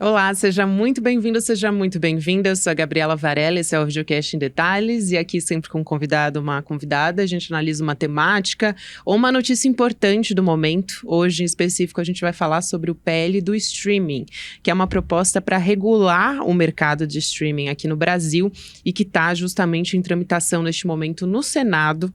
Olá, seja muito bem-vindo, seja muito bem-vinda. Eu sou a Gabriela Varela, esse é o Videocast em Detalhes, e aqui sempre com um convidado, uma convidada, a gente analisa uma temática ou uma notícia importante do momento. Hoje, em específico, a gente vai falar sobre o PL do streaming, que é uma proposta para regular o mercado de streaming aqui no Brasil e que está justamente em tramitação neste momento no Senado.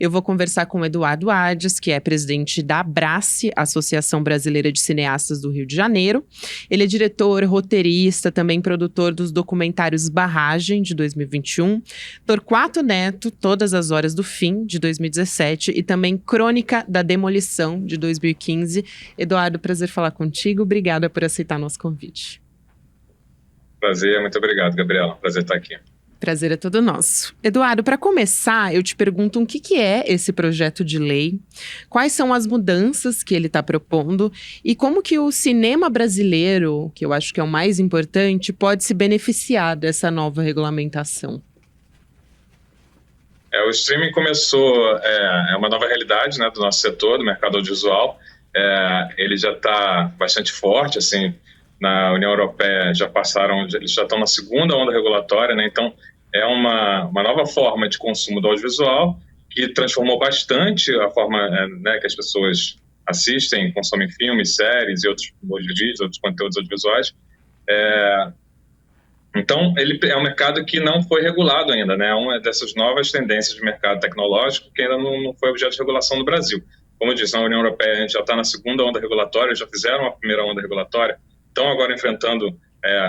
Eu vou conversar com o Eduardo Ades, que é presidente da Abrace, Associação Brasileira de Cineastas do Rio de Janeiro. Ele é diretor, roteirista, também produtor dos documentários Barragem, de 2021, Torquato Neto, Todas as Horas do Fim, de 2017, e também Crônica da Demolição, de 2015. Eduardo, prazer falar contigo. Obrigada por aceitar nosso convite. Prazer, muito obrigado, Gabriela. Prazer estar aqui. Prazer é todo nosso. Eduardo, para começar, eu te pergunto o que é esse projeto de lei, quais são as mudanças que ele está propondo e como que o cinema brasileiro, que eu acho que é o mais importante, pode se beneficiar dessa nova regulamentação. O streaming começou, é uma nova realidade, né, do nosso setor, do mercado audiovisual. Ele já está bastante forte, assim, na União Europeia eles já estão na segunda onda regulatória, né? Então é uma nova forma de consumo do audiovisual que transformou bastante a forma, né, que as pessoas assistem, consomem filmes, séries e outros vídeos, outros conteúdos audiovisuais. Então ele é um mercado que não foi regulado ainda, né? Uma dessas novas tendências de mercado tecnológico que ainda não foi objeto de regulação no Brasil. Como eu disse, na União Europeia a gente já está na segunda onda regulatória, já fizeram a primeira onda regulatória, estão agora enfrentando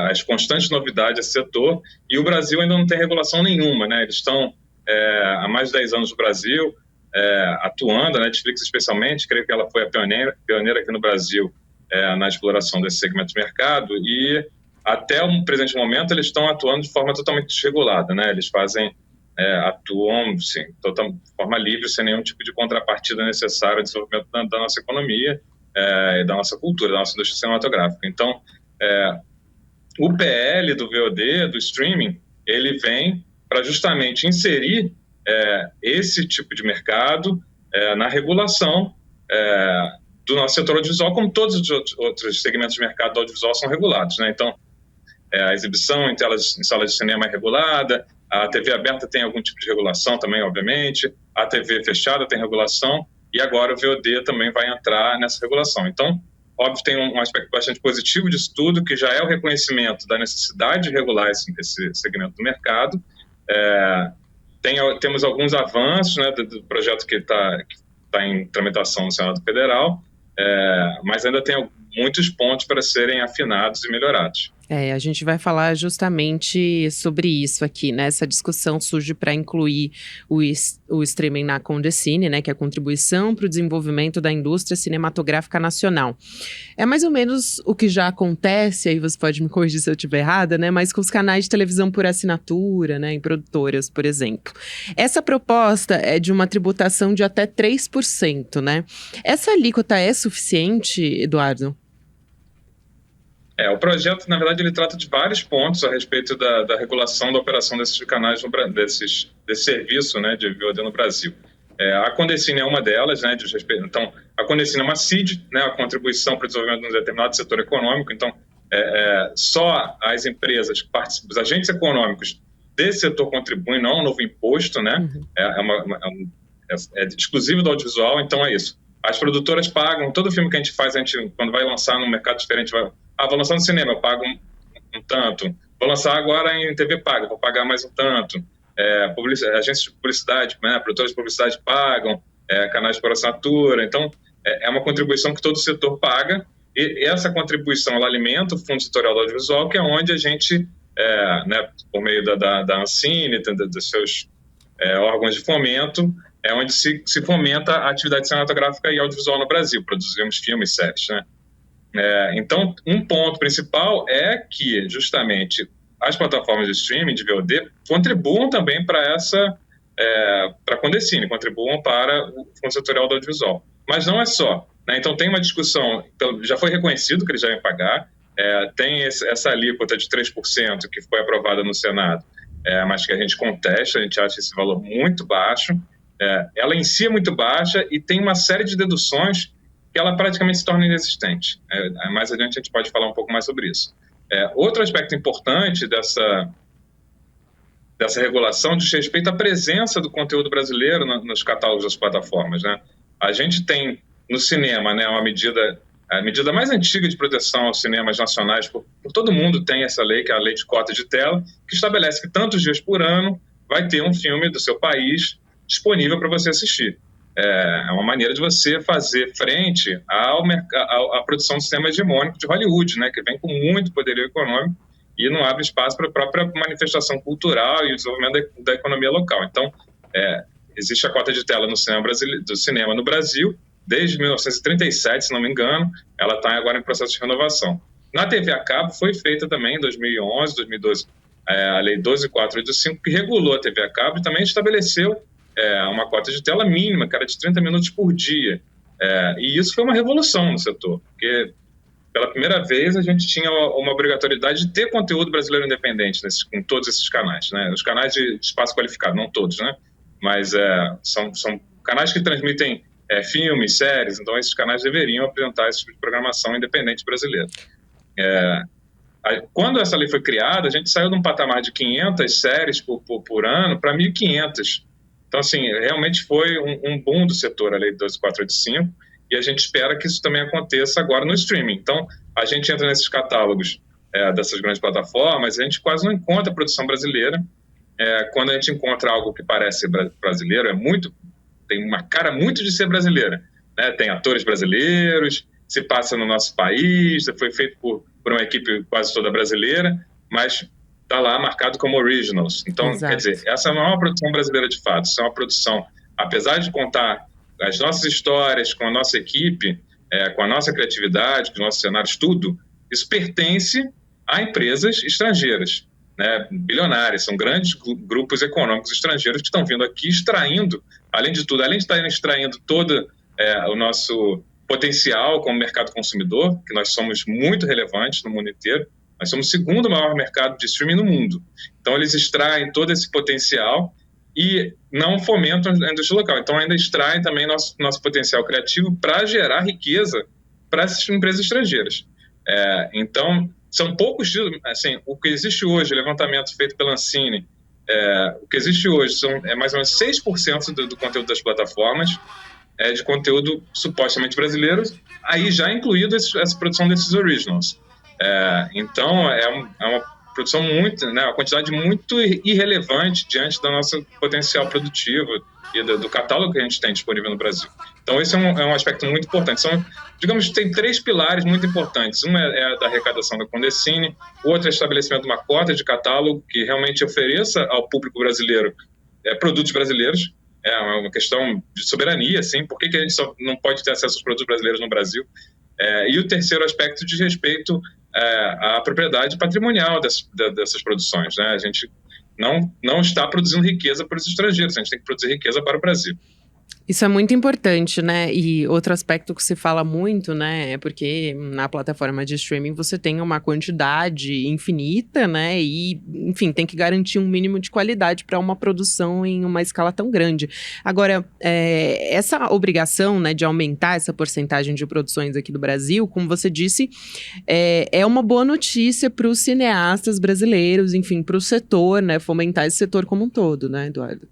as constantes novidades desse setor, e o Brasil ainda não tem regulação nenhuma, né? Eles estão há mais de 10 anos no Brasil, atuando, a Netflix especialmente, creio que ela foi a pioneira aqui no Brasil na exploração desse segmento de mercado, e até o presente momento eles estão atuando de forma totalmente desregulada, né? Eles atuam sim, de forma livre, sem nenhum tipo de contrapartida necessária ao desenvolvimento da nossa economia, e da nossa cultura, da nossa indústria cinematográfica. Então, o PL do VOD, do streaming, ele vem para justamente inserir esse tipo de mercado na regulação do nosso setor audiovisual, como todos os outros segmentos de mercado do audiovisual são regulados, né? Então, a exibição em salas de cinema é regulada, a TV aberta tem algum tipo de regulação também, obviamente, a TV fechada tem regulação, e agora o VOD também vai entrar nessa regulação. Então, óbvio, tem um aspecto bastante positivo disso tudo, que já é o reconhecimento da necessidade de regular esse segmento do mercado. Temos alguns avanços, né, do projeto que está em tramitação no Senado Federal, mas ainda tem muitos pontos para serem afinados e melhorados. A gente vai falar justamente sobre isso aqui, né? Essa discussão surge para incluir o streaming na Condecine, né? Que é a contribuição para o desenvolvimento da indústria cinematográfica nacional. É mais ou menos o que já acontece, aí você pode me corrigir se eu estiver errada, né? Mas com os canais de televisão por assinatura, né? Em produtoras, por exemplo. Essa proposta é de uma tributação de até 3%, né? Essa alíquota é suficiente, Eduardo? O projeto, na verdade, ele trata de vários pontos a respeito da regulação da operação desses canais, desse serviço, né, de VOD no Brasil. A Condecine é uma delas, né, então, a Condecine é uma CID, né, a contribuição para o desenvolvimento de um determinado setor econômico, então, só as empresas que participam, os agentes econômicos desse setor contribuem, não é um novo imposto, né, é exclusivo do audiovisual, então é isso. As produtoras pagam, todo filme que a gente faz, quando vai lançar num mercado diferente, vou lançar no cinema, eu pago um tanto. Vou lançar agora em TV paga, vou pagar mais um tanto. Agências de publicidade, né, produtores de publicidade pagam, canais por assinatura. Então, é uma contribuição que todo o setor paga. E essa contribuição, ela alimenta o Fundo Setorial do Audiovisual, que é onde a gente, né, por meio da Ancine, dos seus órgãos de fomento, é onde se fomenta a atividade cinematográfica e audiovisual no Brasil. Produzimos filmes, séries, né? Então, um ponto principal é que, justamente, as plataformas de streaming, de VOD, contribuam também para a Condecine, contribuam para o Fundo Setorial do Audiovisual. Mas não é só, né? Então, tem uma discussão, já foi reconhecido que eles devem pagar, tem essa alíquota de 3% que foi aprovada no Senado, mas que a gente contesta, a gente acha esse valor muito baixo. Ela em si é muito baixa e tem uma série de deduções que ela praticamente se torna inexistente. Mais adiante a gente pode falar um pouco mais sobre isso. Outro aspecto importante dessa regulação diz respeito à presença do conteúdo brasileiro nos catálogos das plataformas, né? A gente tem no cinema, né, a medida mais antiga de proteção aos cinemas nacionais, por todo mundo tem essa lei, que é a Lei de Cota de Tela, que estabelece que tantos dias por ano vai ter um filme do seu país disponível para você assistir. É uma maneira de você fazer frente à produção do cinema hegemônico de Hollywood, né, que vem com muito poderio econômico e não abre espaço para a própria manifestação cultural e o desenvolvimento da economia local. Então, existe a cota de tela do cinema no Brasil, desde 1937, se não me engano, ela está agora em processo de renovação. Na TV a cabo foi feita também em 2011, 2012, a Lei 12.485, que regulou a TV a cabo e também estabeleceu uma cota de tela mínima, que era de 30 minutos por dia. E isso foi uma revolução no setor, porque pela primeira vez a gente tinha uma obrigatoriedade de ter conteúdo brasileiro independente com todos esses canais, né? Os canais de espaço qualificado, não todos, né? Mas são canais que transmitem filmes, séries, então esses canais deveriam apresentar esse tipo de programação independente brasileira. Quando essa lei foi criada, a gente saiu de um patamar de 500 séries por ano para 1.500. Então, assim, realmente foi um boom do setor, a Lei 12.485, e a gente espera que isso também aconteça agora no streaming. Então, a gente entra nesses catálogos dessas grandes plataformas, a gente quase não encontra produção brasileira. Quando a gente encontra algo que parece brasileiro, tem uma cara muito de ser brasileira, né? Tem atores brasileiros, se passa no nosso país, foi feito por uma equipe quase toda brasileira, mas está lá marcado como originals. Então, Exato. Quer dizer, essa não é uma produção brasileira de fato, isso é uma produção, apesar de contar as nossas histórias com a nossa equipe, com a nossa criatividade, com os nossos cenários, tudo, isso pertence a empresas estrangeiras, né, bilionárias, são grandes grupos econômicos estrangeiros que estão vindo aqui extraindo, além de tudo, além de estarem extraindo todo o nosso potencial como mercado consumidor, que nós somos muito relevantes no mundo inteiro, nós somos o segundo maior mercado de streaming no mundo. Então, eles extraem todo esse potencial e não fomentam a indústria local. Então, ainda extraem também nosso potencial criativo para gerar riqueza para essas empresas estrangeiras. Então, são poucos, assim, o que existe hoje, levantamento feito pela Ancine, o que existe hoje é mais ou menos 6% do conteúdo das plataformas, de conteúdo supostamente brasileiro, aí já incluído essa produção desses originals. Então, é uma produção muito, né, uma quantidade muito irrelevante diante do nosso potencial produtivo e do catálogo que a gente tem disponível no Brasil. Então, esse é um aspecto muito importante. Digamos que tem 3 pilares muito importantes. Um é da arrecadação da Condecine, o outro é o estabelecimento de uma cota de catálogo que realmente ofereça ao público brasileiro produtos brasileiros. É uma questão de soberania, assim. Por que a gente só não pode ter acesso aos produtos brasileiros no Brasil? E o terceiro aspecto diz respeito à propriedade patrimonial dessas produções, né? A gente não está produzindo riqueza para os estrangeiros, a gente tem que produzir riqueza para o Brasil. Isso é muito importante, né? E outro aspecto que se fala muito, né? É porque na plataforma de streaming você tem uma quantidade infinita, né? E, enfim, tem que garantir um mínimo de qualidade para uma produção em uma escala tão grande. Agora, essa obrigação, né, de aumentar essa porcentagem de produções aqui do Brasil, como você disse, é uma boa notícia para os cineastas brasileiros, enfim, para o setor, né? Fomentar esse setor como um todo, né, Eduardo?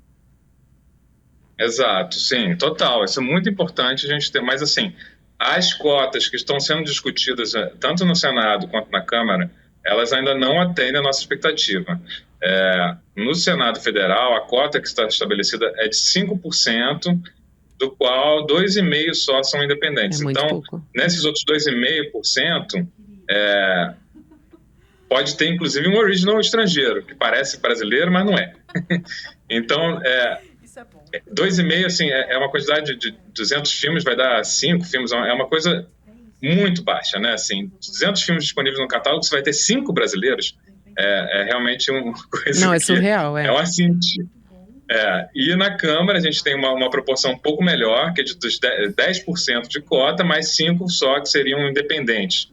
Exato, sim, total. Isso é muito importante a gente ter, mas assim, as cotas que estão sendo discutidas tanto no Senado quanto na Câmara, elas ainda não atendem a nossa expectativa. No Senado Federal, a cota que está estabelecida é de 5%, do qual 2,5% só são independentes. Então, pouco. Nesses outros 2,5%, pode ter inclusive um original estrangeiro, que parece brasileiro, mas não é. Então, 2,5%, assim, é uma quantidade de 200 filmes, vai dar 5 filmes, é uma coisa muito baixa, né? Assim, 200 filmes disponíveis no catálogo, você vai ter 5 brasileiros, realmente uma coisa. Não, é surreal, É um assinte. E na Câmara a gente tem uma proporção um pouco melhor, que é de 10% de cota, mais 5 só que seriam independentes.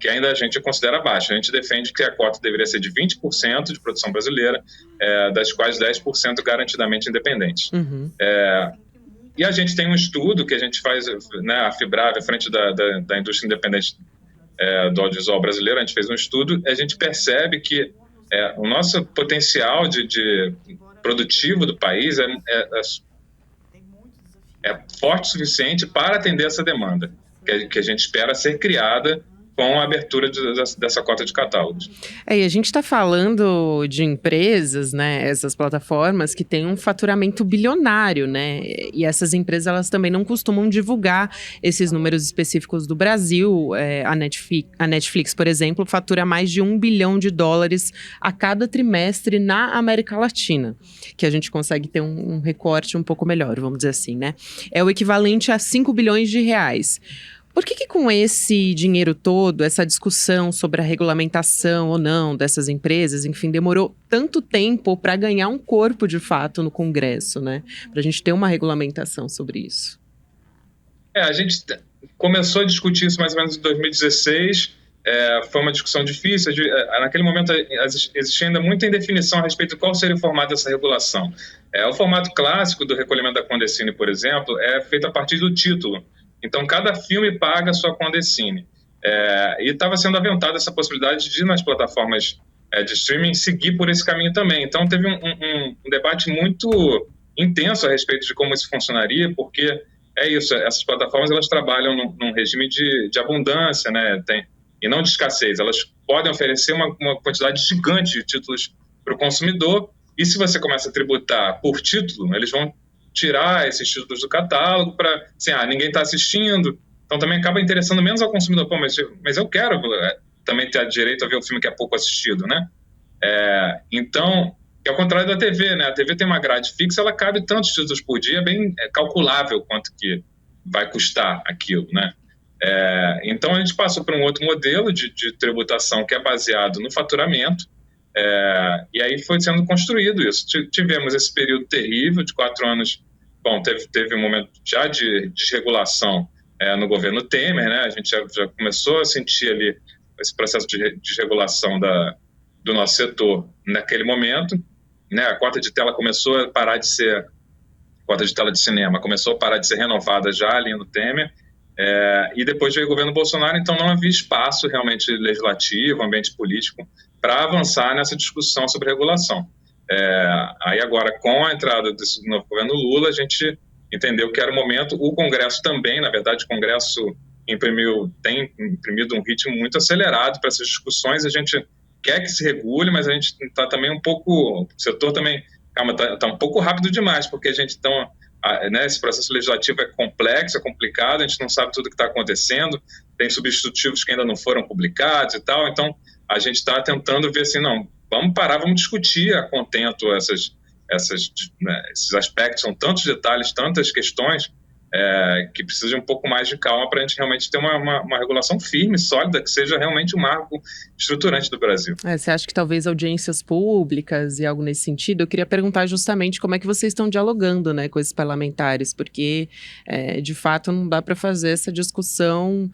Que ainda a gente considera baixa. A gente defende que a cota deveria ser de 20% de produção brasileira, das quais 10% garantidamente independentes. Uhum. E a gente tem um estudo que a gente faz, né, a Fibrave, à frente da indústria independente do audiovisual brasileiro, a gente fez um estudo, a gente percebe que o nosso potencial de produtivo do país é forte o suficiente para atender essa demanda, que a gente espera ser criada com a abertura dessa cota de catálogos. E a gente está falando de empresas, né, essas plataformas que têm um faturamento bilionário, né, e essas empresas elas também não costumam divulgar esses números específicos do Brasil. A Netflix, por exemplo, fatura mais de US$ 1 bilhão a cada trimestre na América Latina, que a gente consegue ter um recorte um pouco melhor, vamos dizer assim, né? É o equivalente a 5 bilhões de reais. Por que com esse dinheiro todo, essa discussão sobre a regulamentação ou não dessas empresas, enfim, demorou tanto tempo para ganhar um corpo de fato no Congresso, né? Para a gente ter uma regulamentação sobre isso. A gente começou a discutir isso mais ou menos em 2016. Foi uma discussão difícil. Naquele momento existia ainda muita indefinição a respeito de qual seria o formato dessa regulação. O formato clássico do recolhimento da Condecine, por exemplo, é feito a partir do título. Então, cada filme paga a sua Condecine. E estava sendo aventada essa possibilidade de, nas plataformas de streaming, seguir por esse caminho também. Então, teve um debate muito intenso a respeito de como isso funcionaria, porque essas plataformas elas trabalham num regime de abundância, né? E não de escassez. Elas podem oferecer uma quantidade gigante de títulos para o consumidor, e se você começa a tributar por título, eles vão tirar esses títulos do catálogo para, assim, ninguém está assistindo, então também acaba interessando menos ao consumidor. Pô, mas eu quero também ter direito a ver o filme que é pouco assistido, né? Então, é ao contrário da TV, né? A TV tem uma grade fixa, ela cabe tantos títulos por dia, é bem calculável quanto que vai custar aquilo, né? Então, a gente passou por um outro modelo de tributação que é baseado no faturamento, e aí foi sendo construído isso. Tivemos esse período terrível de 4 anos. Bom, teve um momento já de desregulação no governo Temer, né? A gente já começou a sentir ali esse processo de desregulação do nosso setor naquele momento, né? A cota de tela começou a parar de ser, cota de tela de cinema começou a parar de ser renovada já ali no Temer, e depois veio o governo Bolsonaro, então não havia espaço realmente legislativo, ambiente político, para avançar nessa discussão sobre regulação. Aí agora, com a entrada desse novo governo Lula, a gente entendeu que era o momento. O Congresso também, na verdade, o Congresso tem imprimido um ritmo muito acelerado para essas discussões. A gente quer que se regule, mas a gente está também um pouco, o setor também, está um pouco rápido demais, porque a gente esse processo legislativo é complexo, é complicado, a gente não sabe tudo o que está acontecendo, tem substitutivos que ainda não foram publicados e tal, então a gente está tentando ver assim, não, vamos parar, vamos discutir a contento esses aspectos, são tantos detalhes, tantas questões, que precisa de um pouco mais de calma para a gente realmente ter uma regulação firme, sólida, que seja realmente um marco estruturante do Brasil. Você acha que talvez audiências públicas e algo nesse sentido? Eu queria perguntar justamente como é que vocês estão dialogando, né, com esses parlamentares, porque de fato não dá para fazer essa discussão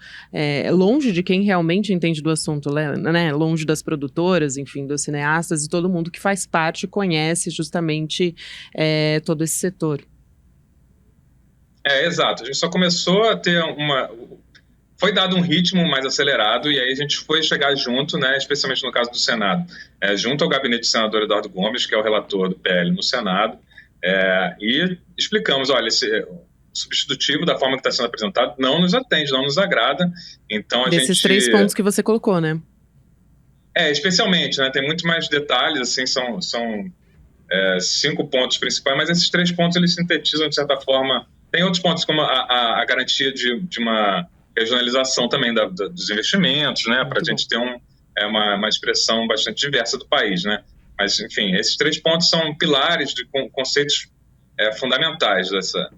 longe de quem realmente entende do assunto, né, longe das produtoras, enfim, dos cineastas e todo mundo que faz parte, conhece justamente todo esse setor. Exato. A gente só começou a ter foi dado um ritmo mais acelerado e aí a gente foi chegar junto, né, especialmente no caso do Senado, junto ao gabinete do senador Eduardo Gomes, que é o relator do PL no Senado, e explicamos, olha, esse substitutivo da forma que está sendo apresentado não nos atende, não nos agrada, então Desses 3 pontos que você colocou, né? Especialmente, né, tem muito mais detalhes, assim, são 5 pontos principais, mas esses 3 pontos eles sintetizam, de certa forma. Tem outros pontos, como a garantia de uma regionalização também dos investimentos, né, para a gente ter uma expressão bastante diversa do país, né. Mas, enfim, esses 3 pontos são pilares de conceitos fundamentais dessa.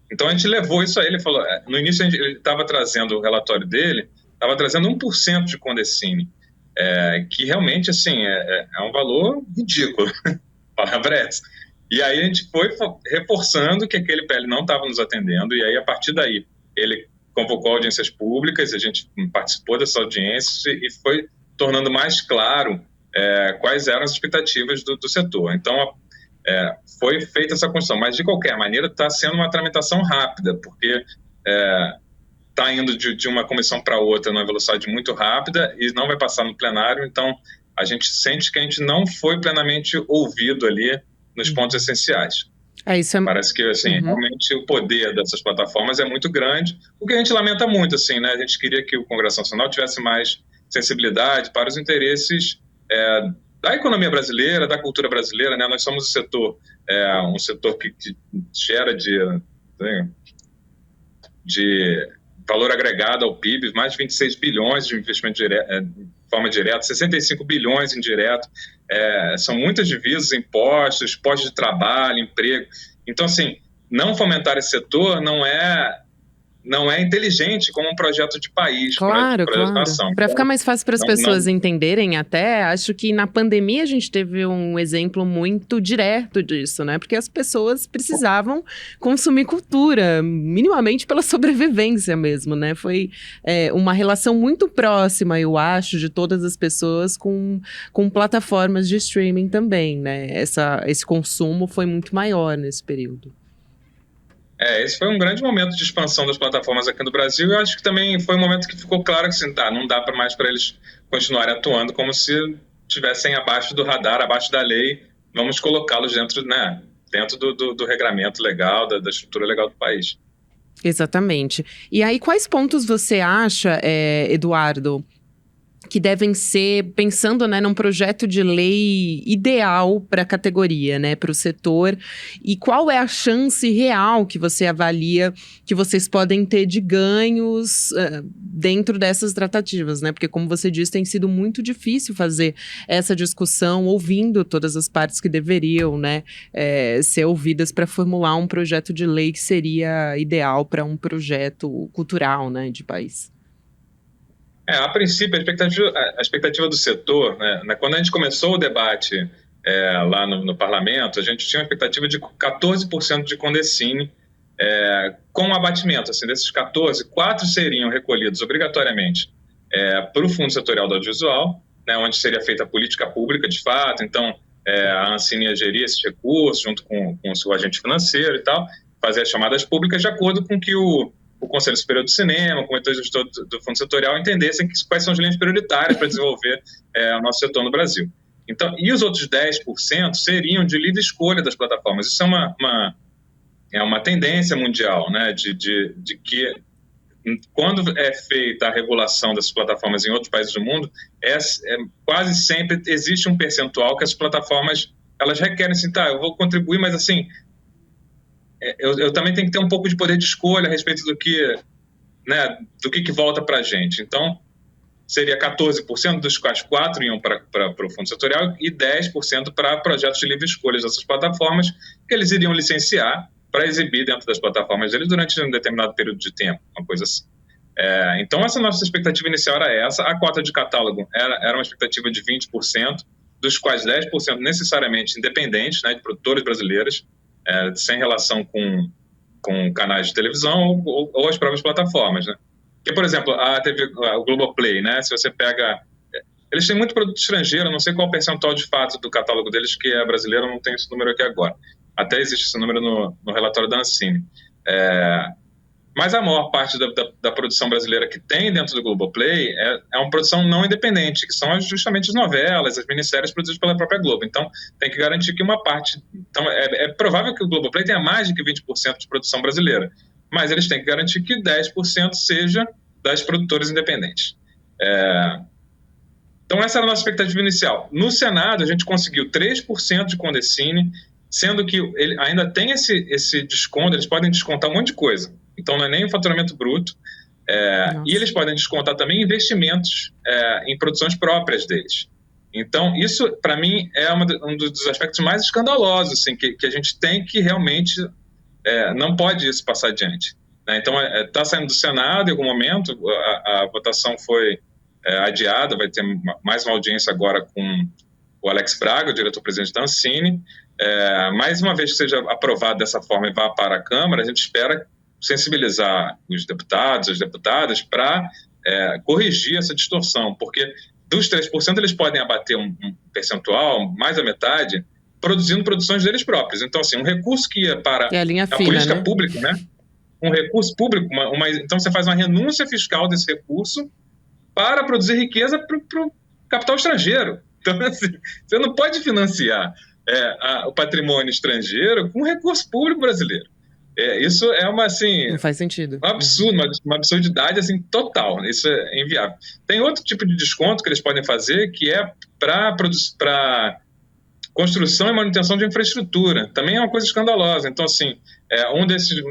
Então, a gente levou isso a ele, falou, no início ele estava trazendo o relatório dele, estava trazendo 1% de Condecine, que realmente, assim, é um valor ridículo, palavra essa. E aí a gente foi reforçando que aquele PL não estava nos atendendo, e aí a partir daí ele convocou audiências públicas, a gente participou dessas audiências e foi tornando mais claro quais eram as expectativas do setor. Então foi feita essa construção, mas de qualquer maneira está sendo uma tramitação rápida, porque está indo de uma comissão para outra numa velocidade muito rápida e não vai passar no plenário, então a gente sente que a gente não foi plenamente ouvido ali nos pontos essenciais. Isso Parece que, assim, realmente o poder dessas plataformas é muito grande, o que a gente lamenta muito, assim, né? A gente queria que o Congresso Nacional tivesse mais sensibilidade para os interesses da economia brasileira, da cultura brasileira, né? Nós somos um setor que gera de valor agregado ao PIB, mais de 26 bilhões de investimento de forma direta, 65 bilhões indireto, são muitas divisas, impostos, postos de trabalho, emprego. Então, assim, não fomentar esse setor não é inteligente como um projeto de país, claro. nação. Para ficar mais fácil para as pessoas entenderem até, acho que na pandemia a gente teve um exemplo muito direto disso, né? Porque as pessoas precisavam consumir cultura, minimamente pela sobrevivência mesmo, né? Foi uma relação muito próxima, eu acho, de todas as pessoas com plataformas de streaming também, né? Esse consumo foi muito maior nesse período. Esse foi um grande momento de expansão das plataformas aqui no Brasil. Eu acho que também foi um momento que ficou claro que assim, não dá para mais para eles continuarem atuando como se estivessem abaixo do radar, abaixo da lei. Vamos colocá-los dentro do regramento legal, da estrutura legal do país. Exatamente. E aí, quais pontos você acha, Eduardo, que devem ser, pensando, né, num projeto de lei ideal para a categoria, né, para o setor, e qual é a chance real que você avalia que vocês podem ter de ganhos dentro dessas tratativas, né, porque como você disse, tem sido muito difícil fazer essa discussão ouvindo todas as partes que deveriam, né, ser ouvidas para formular um projeto de lei que seria ideal para um projeto cultural, né, de país. A princípio, a expectativa do setor, né, quando a gente começou o debate lá no parlamento, a gente tinha uma expectativa de 14% de Condecine com abatimento. Assim, desses 14, 4 seriam recolhidos obrigatoriamente para o Fundo Setorial do Audiovisual, né, onde seria feita a política pública de fato. Então, a Ancine ia gerir esses recursos junto com o seu agente financeiro e tal, fazer as chamadas públicas de acordo com que o Conselho Superior do Cinema, o Comitê Gestor do Fundo Setorial entendessem quais são as linhas prioritárias para desenvolver o nosso setor no Brasil. Então, e os outros 10% seriam de livre escolha das plataformas. Isso é uma tendência mundial, né, de que quando é feita a regulação dessas plataformas em outros países do mundo, quase sempre existe um percentual que as plataformas elas requerem assim, eu vou contribuir, mas assim, eu também tenho que ter um pouco de poder de escolha a respeito do que volta para a gente. Então, seria 14%, dos quais 4% iam para o Fundo Setorial e 10% para projetos de livre escolha dessas plataformas, que eles iriam licenciar para exibir dentro das plataformas deles durante um determinado período de tempo, uma coisa assim. Então, essa nossa expectativa inicial era essa. A cota de catálogo era uma expectativa de 20%, dos quais 10% necessariamente independentes, né, de produtores brasileiros, sem relação com canais de televisão ou as próprias plataformas, né? Porque, por exemplo, o Globoplay, né? Se você pega... Eles têm muito produto estrangeiro, não sei qual o percentual de fato do catálogo deles que é brasileiro, não tenho esse número aqui agora. Até existe esse número no relatório da Ancine. Mas a maior parte da produção brasileira que tem dentro do Globoplay é uma produção não independente, que são justamente as novelas, as minissérias produzidas pela própria Globo. Então, tem que garantir que uma parte... Então, é provável que o Globoplay tenha mais de que 20% de produção brasileira, mas eles têm que garantir que 10% seja das produtoras independentes. Então, essa era a nossa expectativa inicial. No Senado, a gente conseguiu 3% de Condecine, sendo que ele ainda tem esse desconto, eles podem descontar um monte de coisa. Então, não é nem o faturamento bruto. E eles podem descontar também investimentos em produções próprias deles. Então, isso, para mim, é um dos aspectos mais escandalosos, assim, que a gente tem que realmente... não pode isso passar adiante, né? Então, está saindo do Senado em algum momento, a votação foi adiada, vai ter mais uma audiência agora com o Alex Braga, o diretor-presidente da Ancine. Mais uma vez que seja aprovado dessa forma e vá para a Câmara, a gente espera sensibilizar os deputados, as deputadas, para corrigir essa distorção, porque dos 3% eles podem abater um percentual, mais da metade, produzindo produções deles próprios. Então, assim, um recurso que ia para a linha a fina, política né? pública, né? um recurso público, então você faz uma renúncia fiscal desse recurso para produzir riqueza para o capital estrangeiro. Então, assim, você não pode financiar o patrimônio estrangeiro com recurso público brasileiro. Isso é Não faz sentido. Um absurdo, uma absurdidade assim, total. Isso é inviável. Tem outro tipo de desconto que eles podem fazer, que é para construção e manutenção de infraestrutura. Também é uma coisa escandalosa. Então, assim,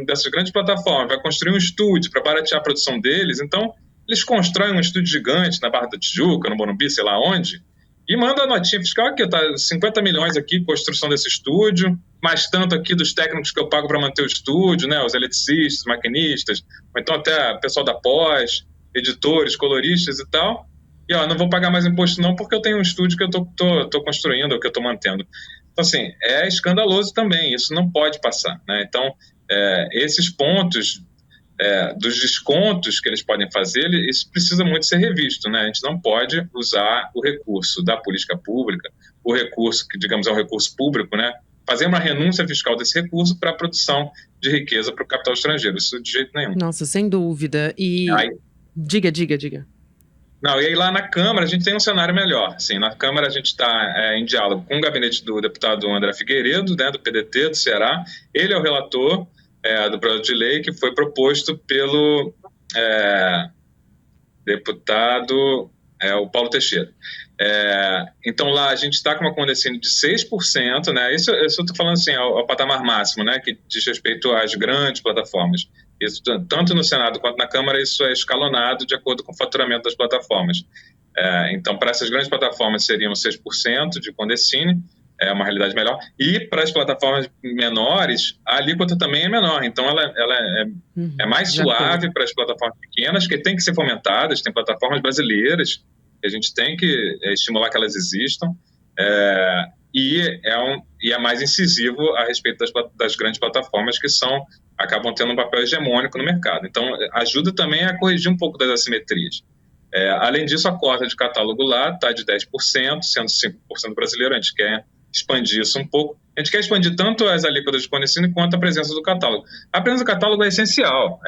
dessas grandes plataformas vai construir um estúdio para baratear a produção deles. Então, eles constroem um estúdio gigante na Barra da Tijuca, no Morumbi, sei lá onde, e manda a notinha fiscal aqui, tá 50 milhões aqui, construção desse estúdio, mais tanto aqui dos técnicos que eu pago para manter o estúdio, né, os eletricistas, maquinistas, ou então até pessoal da pós, editores, coloristas e tal. E não vou pagar mais imposto não, porque eu tenho um estúdio que eu tô construindo, ou que eu estou mantendo. Então, assim, é escandaloso também, isso não pode passar, né? Então, esses pontos dos descontos que eles podem fazer, isso precisa muito ser revisto, né? A gente não pode usar o recurso da política pública, o recurso que, digamos, é um recurso público, né? Fazer uma renúncia fiscal desse recurso para a produção de riqueza para o capital estrangeiro. Isso de jeito nenhum. Nossa, sem dúvida. E diga. Não, e aí lá na Câmara a gente tem um cenário melhor. Assim, na Câmara a gente está em diálogo com o gabinete do deputado André Figueiredo, né, do PDT, do Ceará. Ele é o relator do projeto de lei que foi proposto pelo deputado o Paulo Teixeira. Então lá a gente está com uma Condecine de 6%, né? Isso eu estou falando assim, ao patamar máximo, né? Que diz respeito às grandes plataformas. Isso, tanto no Senado quanto na Câmara, isso é escalonado de acordo com o faturamento das plataformas. Então, para essas grandes plataformas seriam 6% de Condecine, é uma realidade melhor. E para as plataformas menores, a alíquota também é menor. Então, ela é mais suave para as plataformas pequenas, que tem que ser fomentadas. Tem plataformas brasileiras que a gente tem que estimular que elas existam. E é mais incisivo a respeito das grandes plataformas que acabam tendo um papel hegemônico no mercado. Então, ajuda também a corrigir um pouco das assimetrias. Além disso, a cota de catálogo lá está de 10%, sendo 5% brasileiro. A gente quer expandir isso um pouco. A gente quer expandir tanto as alíquotas de Condecine quanto a presença do catálogo. A presença do catálogo é essencial.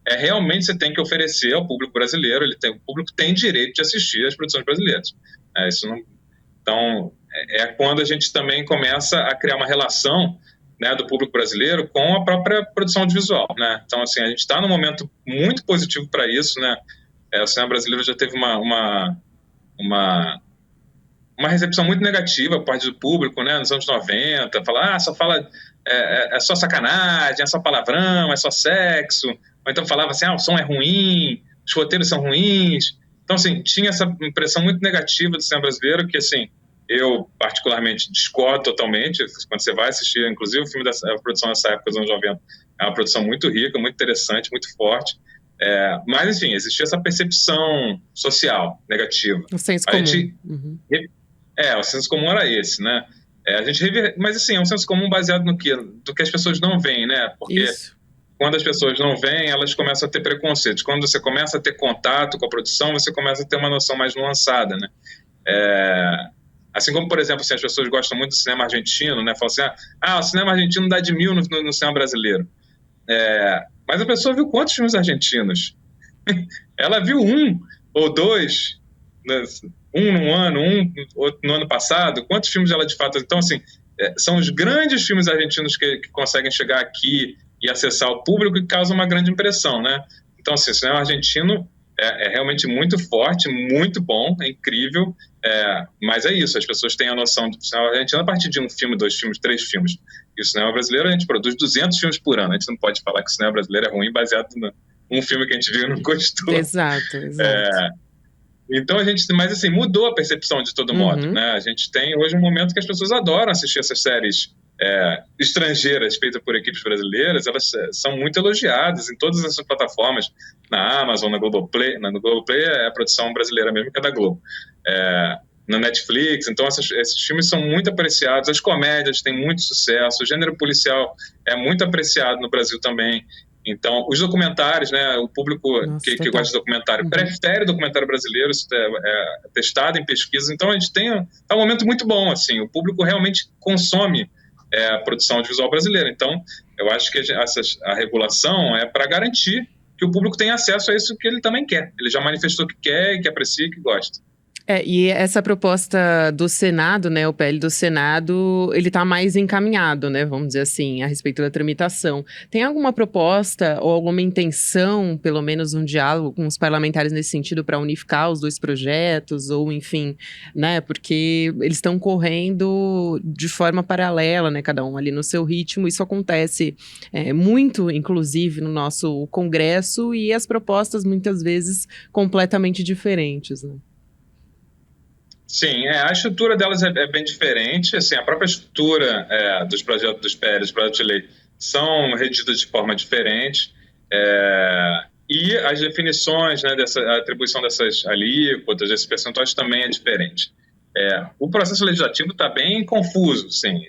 Realmente você tem que oferecer ao público brasileiro, o público tem direito de assistir às produções brasileiras. Então, quando a gente também começa a criar uma relação, né, do público brasileiro com a própria produção audiovisual, né? Então, assim, a gente está num momento muito positivo para isso, né? O cinema brasileiro já teve uma recepção muito negativa por parte do público, né, nos anos 90, falar, só fala, é só sacanagem, é só palavrão, é só sexo, ou então falava assim, o som é ruim, os roteiros são ruins. Então, assim, tinha essa impressão muito negativa do cinema brasileiro, que, assim, eu particularmente discordo totalmente. Quando você vai assistir, inclusive a produção dessa época dos anos 90, é uma produção muito rica, muito interessante, muito forte. Mas, enfim, existia essa percepção social negativa. O senso comum. O senso comum era esse, né? Mas, assim, é um senso comum baseado no quê? Do que as pessoas não veem, né? Porque quando as pessoas não veem, elas começam a ter preconceitos. Quando você começa a ter contato com a produção, você começa a ter uma noção mais nuançada, né? Assim como, por exemplo, assim, as pessoas gostam muito do cinema argentino, né? Falam assim, o cinema argentino dá de 1000 no cinema brasileiro. Mas a pessoa viu quantos filmes argentinos? Ela viu 1 ou 2, né? Um no ano, outro no ano passado. Quantos filmes ela de fato... Então, assim, são os grandes filmes argentinos que conseguem chegar aqui e acessar o público e causam uma grande impressão, né? Então, assim, o cinema argentino é realmente muito forte, muito bom, é incrível, mas é isso, as pessoas têm a noção do cinema argentino a partir de 1 filme, 2 filmes, 3 filmes. E o cinema brasileiro, a gente produz 200 filmes por ano. A gente não pode falar que o cinema brasileiro é ruim baseado num filme que a gente viu e não gostou. Exato. Então mas assim, mudou a percepção de todo modo, né? A gente tem hoje um momento que as pessoas adoram assistir essas séries estrangeiras feitas por equipes brasileiras. Elas são muito elogiadas em todas essas plataformas, na Amazon, na Globoplay. No Globoplay é a produção brasileira mesmo, que é da Globo. Na Netflix. Então esses filmes são muito apreciados, as comédias têm muito sucesso, o gênero policial é muito apreciado no Brasil também. Então, os documentários, né, o público que gosta de documentário prefere documentário brasileiro, isso é testado em pesquisas. Então, a gente tem um momento muito bom, assim, o público realmente consome a produção audiovisual brasileira. Então, eu acho que a regulação é para garantir que o público tenha acesso a isso que ele também quer. Ele já manifestou que quer, que aprecia, que gosta. E essa proposta do Senado, né, o PL do Senado, ele está mais encaminhado, né, vamos dizer assim, a respeito da tramitação. Tem alguma proposta ou alguma intenção, pelo menos um diálogo com os parlamentares nesse sentido, para unificar os dois projetos, ou enfim, né, porque eles estão correndo de forma paralela, né, cada um ali no seu ritmo. Isso acontece muito, inclusive, no nosso Congresso, e as propostas muitas vezes completamente diferentes, né? Sim, a estrutura delas é bem diferente. Assim, a própria estrutura dos projetos dos PL, dos projetos de lei, são redigidas de forma diferente. E as definições, né, a atribuição dessas alíquotas, desses percentuais, também é diferente. O processo legislativo está bem confuso, sim.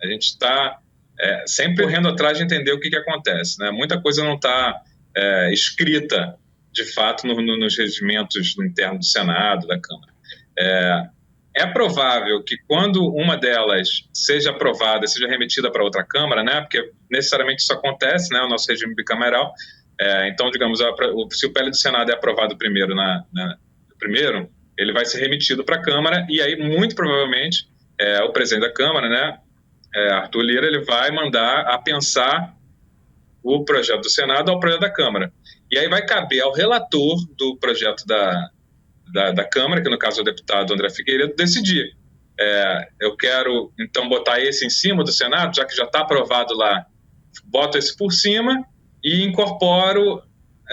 A gente está sempre correndo atrás de entender o que acontece, né? Muita coisa não está escrita, de fato, nos regimentos internos do Senado, da Câmara. É provável que quando uma delas seja aprovada, seja remetida para outra Câmara, né, porque necessariamente isso acontece, né, o nosso regime bicameral. Então, digamos, se o PL do Senado é aprovado primeiro, ele vai ser remetido para a Câmara, e aí, muito provavelmente, o presidente da Câmara, né, Arthur Lira, ele vai mandar apensar o projeto do Senado ao projeto da Câmara. E aí vai caber ao relator do projeto da Câmara, que no caso é o deputado André Figueiredo, decidir. Eu quero, então, botar esse em cima do Senado, já que já está aprovado lá, boto esse por cima e incorporo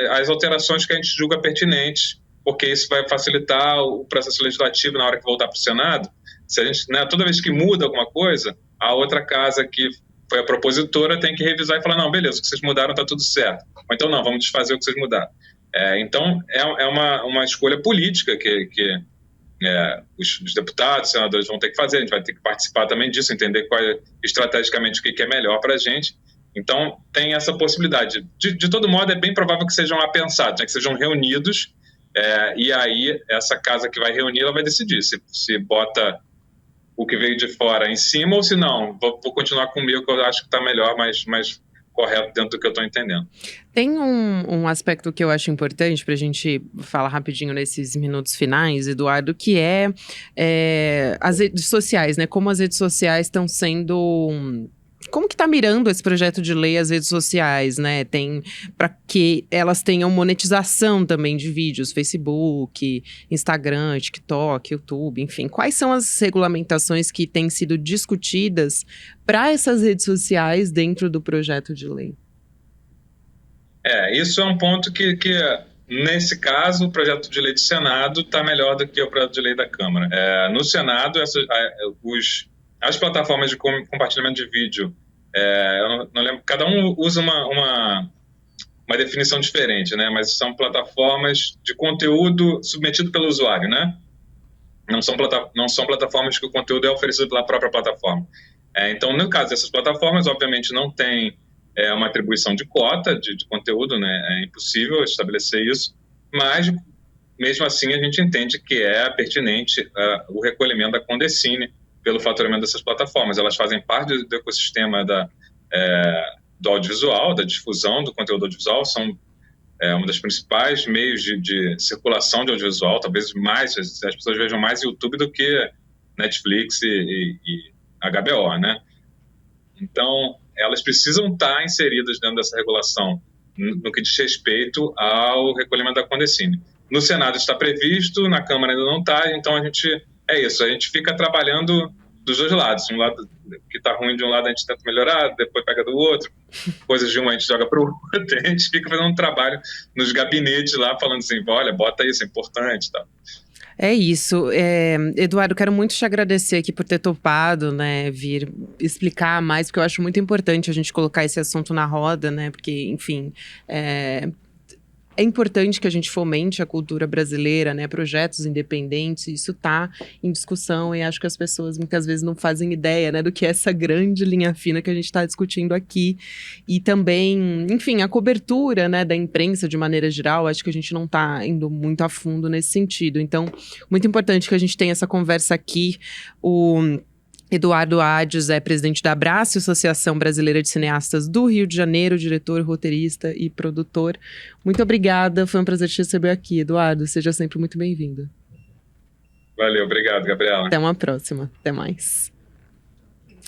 as alterações que a gente julga pertinentes, porque isso vai facilitar o processo legislativo na hora que voltar para o Senado. Se a gente, né, toda vez que muda alguma coisa, a outra casa que foi a propositora tem que revisar e falar, não, beleza, o que vocês mudaram está tudo certo. Ou então, não, vamos desfazer o que vocês mudaram. Então, é uma escolha política que os deputados, senadores vão ter que fazer. A gente vai ter que participar também disso, entender estrategicamente o que é melhor para a gente. Então, tem essa possibilidade. De todo modo, é bem provável que sejam apensados, né, que sejam reunidos, e aí essa casa que vai reunir, ela vai decidir se bota o que veio de fora em cima ou se não, vou continuar com o meu, que eu acho que está melhor, mas correto dentro do que eu estou entendendo. Tem um aspecto que eu acho importante para a gente falar rapidinho nesses minutos finais, Eduardo, que as redes sociais, né? Como as redes sociais estão sendo... Como que tá mirando esse projeto de lei as redes sociais, né? Para que elas tenham monetização também de vídeos, Facebook, Instagram, TikTok, YouTube, enfim. Quais são as regulamentações que têm sido discutidas para essas redes sociais dentro do projeto de lei? Isso é um ponto que nesse caso, o projeto de lei do Senado está melhor do que o projeto de lei da Câmara. No Senado, as plataformas de compartilhamento de vídeo, eu não lembro, cada um usa uma definição diferente, né? Mas são plataformas de conteúdo submetido pelo usuário, né? Não são plataformas que o conteúdo é oferecido pela própria plataforma. Então, no caso dessas plataformas, obviamente não tem uma atribuição de cota de conteúdo, né? É impossível estabelecer isso, mas mesmo assim a gente entende que é pertinente o recolhimento da Condecine pelo faturamento dessas plataformas. Elas fazem parte do ecossistema do audiovisual, da difusão do conteúdo audiovisual, são um dos principais meios de circulação de audiovisual, talvez mais, as pessoas vejam mais YouTube do que Netflix e HBO, né? Então, elas precisam estar inseridas dentro dessa regulação no que diz respeito ao recolhimento da Condecine. No Senado está previsto, na Câmara ainda não está, então a gente fica trabalhando dos dois lados. Um lado que está ruim de um lado a gente tenta melhorar, depois pega do outro, coisas de um a gente joga para o outro, a gente fica fazendo um trabalho nos gabinetes lá, falando assim, olha, bota isso, é importante, tá? É isso. Eduardo, quero muito te agradecer aqui por ter topado, né, vir explicar mais, porque eu acho muito importante a gente colocar esse assunto na roda, né, porque, enfim, é importante que a gente fomente a cultura brasileira, né, projetos independentes, isso está em discussão e acho que as pessoas muitas vezes não fazem ideia, né, do que é essa grande linha fina que a gente está discutindo aqui. E também, enfim, a cobertura, né, da imprensa de maneira geral, acho que a gente não está indo muito a fundo nesse sentido. Então, muito importante que a gente tenha essa conversa aqui. Eduardo Adges é presidente da Abrace, Associação Brasileira de Cineastas do Rio de Janeiro, diretor, roteirista e produtor. Muito obrigada, foi um prazer te receber aqui, Eduardo. Seja sempre muito bem-vindo. Valeu, obrigado, Gabriela. Até uma próxima, até mais.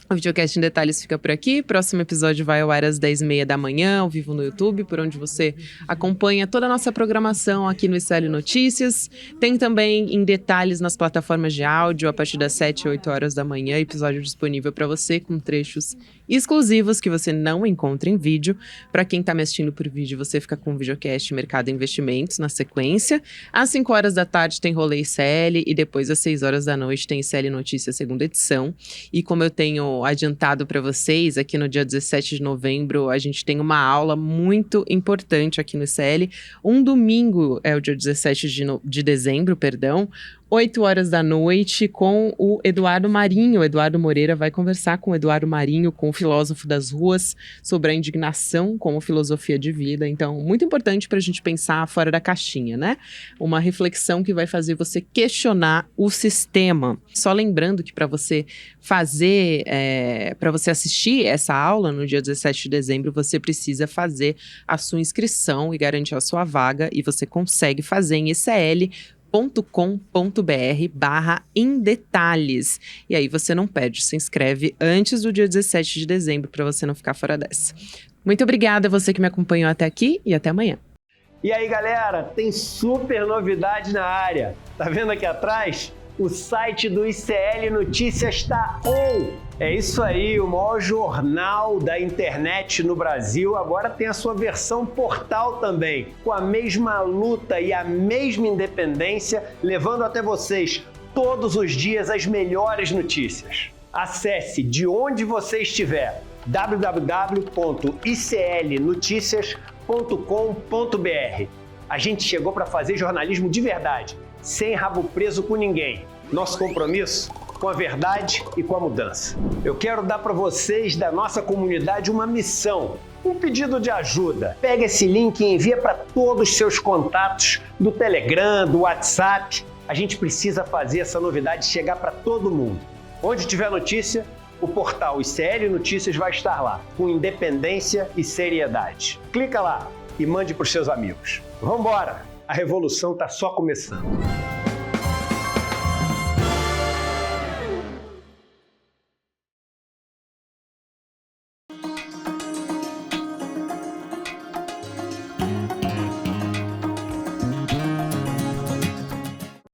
O Videocast em Detalhes fica por aqui. Próximo episódio vai ao ar às 10h30 da manhã, ao vivo no YouTube, por onde você acompanha toda a nossa programação aqui no ICL Notícias. Tem também em detalhes nas plataformas de áudio, a partir das 7 ou 8 horas da manhã, episódio disponível para você com trechos exclusivos que você não encontra em vídeo. Para quem está me assistindo por vídeo, você fica com o Videocast Mercado e Investimentos na sequência. Às 5 horas da tarde tem Rolê ICL e depois às 6 horas da noite tem ICL Notícias segunda edição. E como eu tenho adiantado para vocês, aqui no dia 17 de novembro, a gente tem uma aula muito importante aqui no ICL. Um domingo, é o dia 17 de dezembro, 8 horas da noite, com o Eduardo Marinho. O Eduardo Moreira vai conversar com o Eduardo Marinho, com o filósofo das ruas, sobre a indignação como filosofia de vida. Então, muito importante para a gente pensar fora da caixinha, né? Uma reflexão que vai fazer você questionar o sistema. Só lembrando que para você para você assistir essa aula no dia 17 de dezembro, você precisa fazer a sua inscrição e garantir a sua vaga, e você consegue fazer em icl.com.br/emdetalhes. E aí você não perde, se inscreve antes do dia 17 de dezembro para você não ficar fora dessa. Muito obrigada a você que me acompanhou até aqui e até amanhã. E aí, galera, tem super novidade na área. Tá vendo aqui atrás? O site do ICL Notícias está on! É isso aí, o maior jornal da internet no Brasil agora tem a sua versão portal também, com a mesma luta e a mesma independência, levando até vocês todos os dias as melhores notícias. Acesse de onde você estiver, www.iclnoticias.com.br. A gente chegou para fazer jornalismo de verdade, sem rabo preso com ninguém. Nosso compromisso com a verdade e com a mudança. Eu quero dar para vocês da nossa comunidade uma missão, um pedido de ajuda. Pega esse link e envia para todos os seus contatos do Telegram, do WhatsApp. A gente precisa fazer essa novidade chegar para todo mundo. Onde tiver notícia, o portal ICL Notícias vai estar lá, com independência e seriedade. Clica lá e mande para os seus amigos. Vambora! A revolução está só começando.